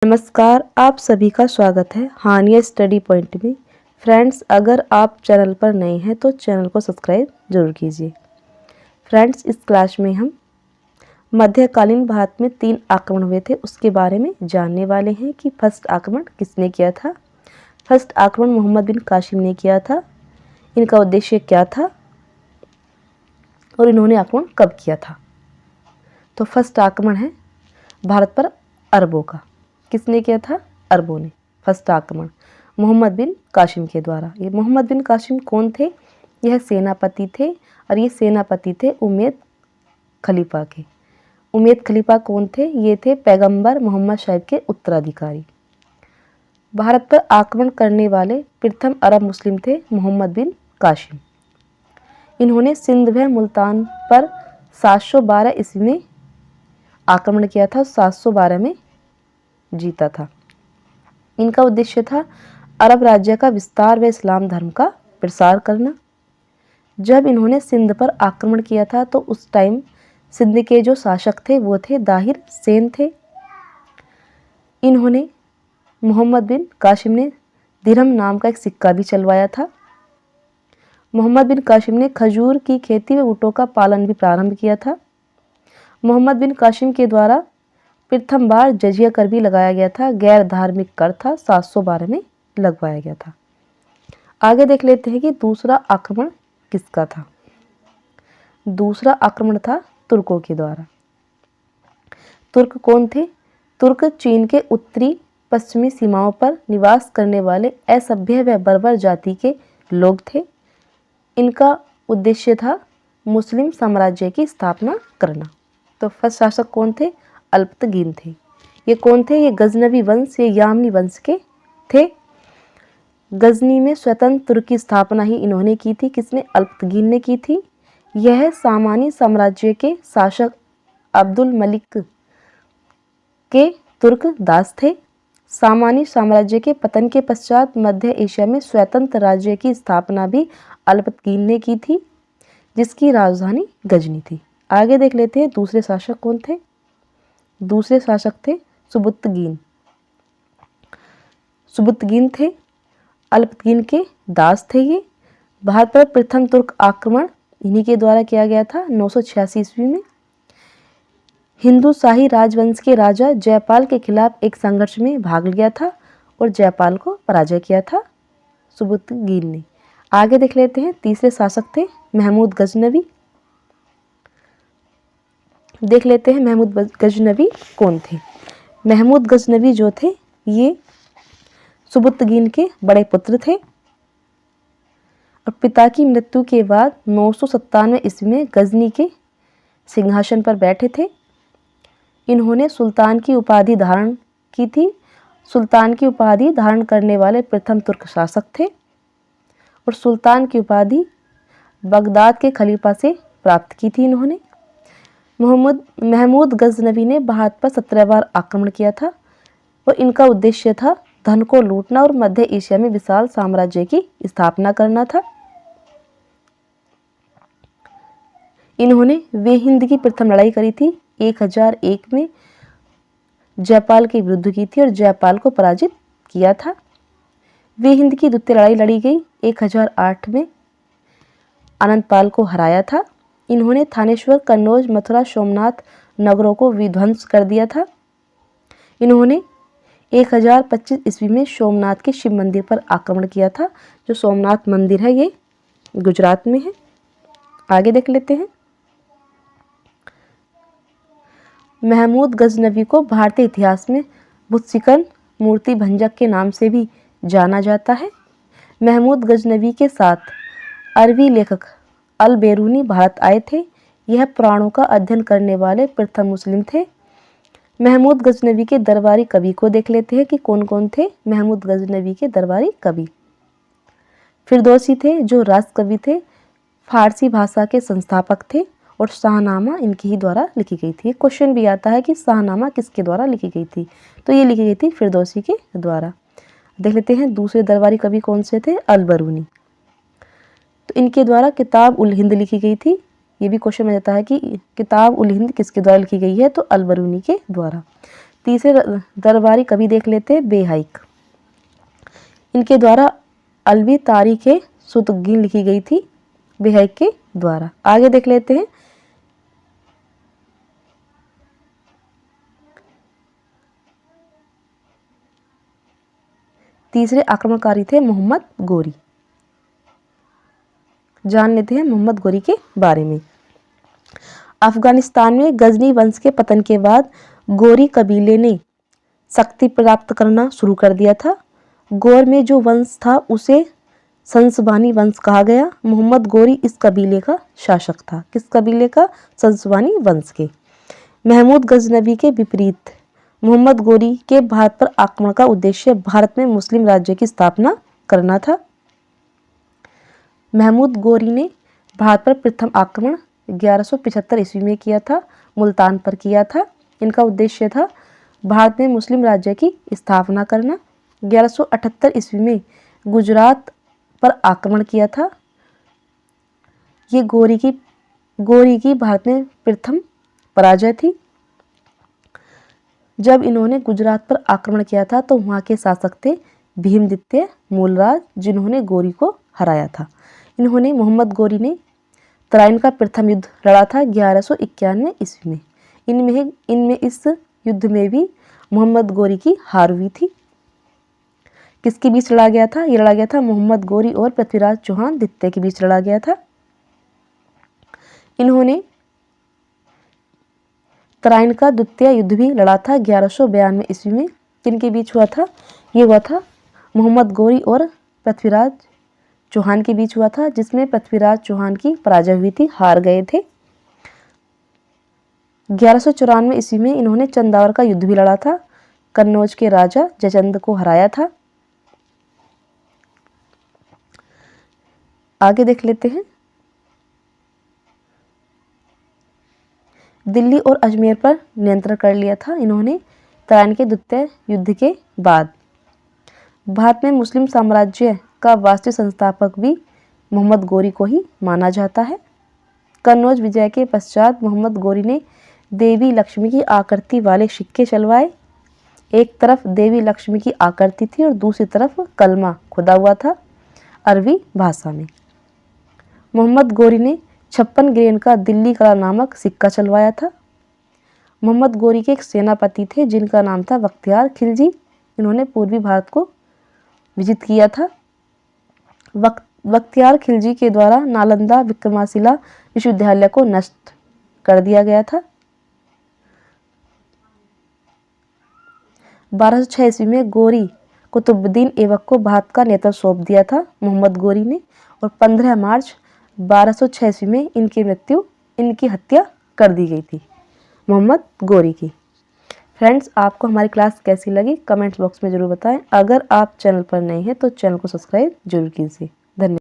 नमस्कार, आप सभी का स्वागत है हानिया स्टडी पॉइंट में। फ्रेंड्स, अगर आप चैनल पर नए हैं तो चैनल को सब्सक्राइब जरूर कीजिए। फ्रेंड्स, इस क्लास में हम मध्यकालीन भारत में 3 आक्रमण हुए थे उसके बारे में जानने वाले हैं कि फर्स्ट आक्रमण किसने किया था। फर्स्ट आक्रमण मोहम्मद बिन कासिम ने किया था। इनका उद्देश्य क्या था और इन्होंने आक्रमण कब किया था। तो फर्स्ट आक्रमण है भारत पर अरबों का। किसने किया था? अरबों ने। फर्स्ट आक्रमण मोहम्मद बिन कासिम के द्वारा। ये मोहम्मद बिन कासिम कौन थे? यह सेनापति थे और ये सेनापति थे उमैयद खलीफा के। उमैयद खलीफा कौन थे? ये थे पैगंबर मोहम्मद साहिब के उत्तराधिकारी। भारत पर आक्रमण करने वाले प्रथम अरब मुस्लिम थे मोहम्मद बिन कासिम। इन्होंने सिंध व मुल्तान पर 712 ईस्वी में आक्रमण किया था। 712 में जीता था। इनका उद्देश्य था अरब राज्य का विस्तार व इस्लाम धर्म का प्रसार करना। जब इन्होंने सिंध पर आक्रमण किया था तो उस टाइम सिंध के जो शासक थे वो थे दाहिर सेन थे। इन्होंने मोहम्मद बिन कासिम ने दिरहम नाम का एक सिक्का भी चलवाया था। मोहम्मद बिन कासिम ने खजूर की खेती व ऊँटों का पालन भी प्रारंभ किया था। मोहम्मद बिन कासिम के द्वारा प्रथम बार जजिया कर भी लगाया गया था। गैर धार्मिक कर था 712 में लगवाया गया था। आगे देख लेते हैं कि दूसरा आक्रमण किसका था। दूसरा आक्रमण था तुर्कों के द्वारा। तुर्क कौन थे? तुर्क चीन के उत्तरी पश्चिमी सीमाओं पर निवास करने वाले असभ्य व बर्बर जाति के लोग थे। इनका उद्देश्य था मुस्लिम साम्राज्य की स्थापना करना। तो फर्स्ट शासक कौन थे? अल्पतगीन थे। ये कौन थे? ये गजनवी वंश या यामनी वंश के थे। गजनी में स्वतंत्र तुर्क की स्थापना ही इन्होंने की थी। किसने? अल्पतगीन ने की थी। यह सामानी साम्राज्य के शासक अब्दुल मलिक के तुर्क दास थे। सामानी साम्राज्य के पतन के पश्चात मध्य एशिया में स्वतंत्र राज्य की स्थापना भी अल्पतगीन ने की थी, जिसकी राजधानी गजनी थी। आगे देख लेते हैं दूसरे शासक कौन थे। दूसरे शासक थे सुबुत्तगीन। सुबुत्तगीन थे, अल्पतगीन के दास थे। ये भारत पर प्रथम तुर्क आक्रमण इन्हीं के द्वारा किया गया था 986 ईस्वी में। हिंदू शाही राजवंश के राजा जयपाल के खिलाफ एक संघर्ष में भाग लिया था और जयपाल को पराजय किया था सुबुत्तगीन ने। आगे देख लेते हैं तीसरे शासक थे महमूद गजनवी। देख लेते हैं महमूद गजनवी कौन थे। महमूद गजनवी जो थे ये सुबुत्तगीन के बड़े पुत्र थे और पिता की मृत्यु के बाद 997 ईस्वी में गजनी के सिंहासन पर बैठे थे। इन्होंने सुल्तान की उपाधि धारण की थी। सुल्तान की उपाधि धारण करने वाले प्रथम तुर्क शासक थे और सुल्तान की उपाधि बगदाद के खलीफा से प्राप्त की थी इन्होंने। महमूद गजनवी ने भारत पर 17 बार आक्रमण किया था और इनका उद्देश्य था धन को लूटना और मध्य एशिया में विशाल साम्राज्य की स्थापना करना था। इन्होंने वे हिंद की प्रथम लड़ाई करी थी 1001 में जयपाल के विरुद्ध की थी और जयपाल को पराजित किया था। वे हिंद की द्वितीय लड़ाई लड़ी गई 1008 में अनंतपाल को हराया था। इन्होंने थानेश्वर, कन्नौज, मथुरा, सोमनाथ नगरों को विध्वंस कर दिया था। इन्होंने 1025 ईस्वी में सोमनाथ के शिव मंदिर पर आक्रमण किया था। जो सोमनाथ मंदिर है ये गुजरात में है। आगे देख लेते हैं। महमूद गजनवी को भारतीय इतिहास में भुत्सिकन मूर्ति भंजक के नाम से भी जाना जाता है। महमूद गजनवी के साथ अरबी लेखक अल बेरूनी भारत आए थे। यह पुराणों का अध्ययन करने वाले प्रथम मुस्लिम थे। महमूद गजनवी के दरबारी कवि को देख लेते हैं कि कौन कौन थे। महमूद गजनवी के दरबारी कवि फिरदौसी थे, जो राजकवि थे, फारसी भाषा के संस्थापक थे और शाहनामा इनके ही द्वारा लिखी गई थी। क्वेश्चन भी आता है कि शाहनामा किसके द्वारा लिखी गई थी, तो ये लिखी गई थी फिरदौसी के द्वारा। देख लेते हैं दूसरे दरबारी कवि कौन से थे। अल बरूनी। तो इनके द्वारा किताब उल हिंद लिखी गई थी। ये भी क्वेश्चन में जाता है कि किताब उल हिंद किसके द्वारा लिखी गई है, तो अल बरूनी के द्वारा। तीसरे दरबारी कवि देख लेते हैं, बेहाइक। इनके द्वारा अलवी तारीख सुतगीन लिखी गई थी बेहाइक के द्वारा। आगे देख लेते हैं, तीसरे आक्रमणकारी थे मोहम्मद गोरी। जान लेते हैं मोहम्मद गोरी के बारे में। अफगानिस्तान में गजनी वंश के पतन के बाद गोरी कबीले ने शक्ति प्राप्त करना शुरू कर दिया था। गौर में जो वंश था उसे संसबानी वंश कहा गया। मोहम्मद गोरी इस कबीले का शासक था। किस कबीले का? संसबानी वंश के। महमूद गजनवी के विपरीत मोहम्मद गोरी के भारत पर आक्रमण का उद्देश्य भारत में मुस्लिम राज्य की स्थापना करना था। महमूद गोरी ने भारत पर प्रथम आक्रमण 1175 ईस्वी में किया था, मुल्तान पर किया था। इनका उद्देश्य था भारत में मुस्लिम राज्य की स्थापना करना। 1178 ईस्वी में गुजरात पर आक्रमण किया था। ये गोरी की भारत में प्रथम पराजय थी। जब इन्होंने गुजरात पर आक्रमण किया था तो वहाँ के शासक थे भीमदित्य मूलराज, जिन्होंने गोरी को हराया था। मोहम्मद गोरी ने तराइन का प्रथम युद्ध लड़ा था 1191 ईस्वी में। इनमें इस युद्ध में भी मोहम्मद गोरी की हार हुई थी। किसके बीच लड़ा गया था? ये लड़ा गया था मोहम्मद गोरी और पृथ्वीराज चौहान द्वितीय के बीच लड़ा गया था। इन्होंने तराइन का द्वितीय युद्ध भी लड़ा था 1192 ईस्वी में। किनके बीच हुआ था? ये हुआ था मोहम्मद गोरी और पृथ्वीराज चौहान के बीच हुआ था, जिसमें पृथ्वीराज चौहान की पराजय हुई थी, हार गए थे। 1194 ईस्वी में इन्होंने चंदावर का युद्ध भी लड़ा था, कन्नौज के राजा जयचंद को हराया था। आगे देख लेते हैं, दिल्ली और अजमेर पर नियंत्रण कर लिया था इन्होंने तराइन के द्वितीय युद्ध के बाद। भारत में मुस्लिम साम्राज्य का वास्तविक संस्थापक भी मोहम्मद गोरी को ही माना जाता है। कन्नौज विजय के पश्चात मोहम्मद गोरी ने देवी लक्ष्मी की आकृति वाले सिक्के चलवाए। एक तरफ देवी लक्ष्मी की आकृति थी और दूसरी तरफ कलमा खुदा हुआ था अरबी भाषा में। मोहम्मद गोरी ने 56 ग्रेन का दिल्ली कला नामक सिक्का चलवाया था। मोहम्मद गोरी के एक सेनापति थे जिनका नाम था बख्तियार खिलजी। इन्होंने पूर्वी भारत को विजित किया था। बख्तियार खिलजी के द्वारा नालंदा विक्रमाशिला विश्वविद्यालय को नष्ट कर दिया गया था। 1206 ईस्वी में गोरी कुतुबुद्दीन ऐबक को भारत का नेतृत्व सौंप दिया था मोहम्मद गोरी ने, और 15 मार्च 1206 ईस्वी में इनकी हत्या कर दी गई थी मोहम्मद गोरी की। फ्रेंड्स, आपको हमारी क्लास कैसी लगी कमेंट्स बॉक्स में ज़रूर बताएं। अगर आप चैनल पर नए हैं तो चैनल को सब्सक्राइब जरूर कीजिए। धन्यवाद।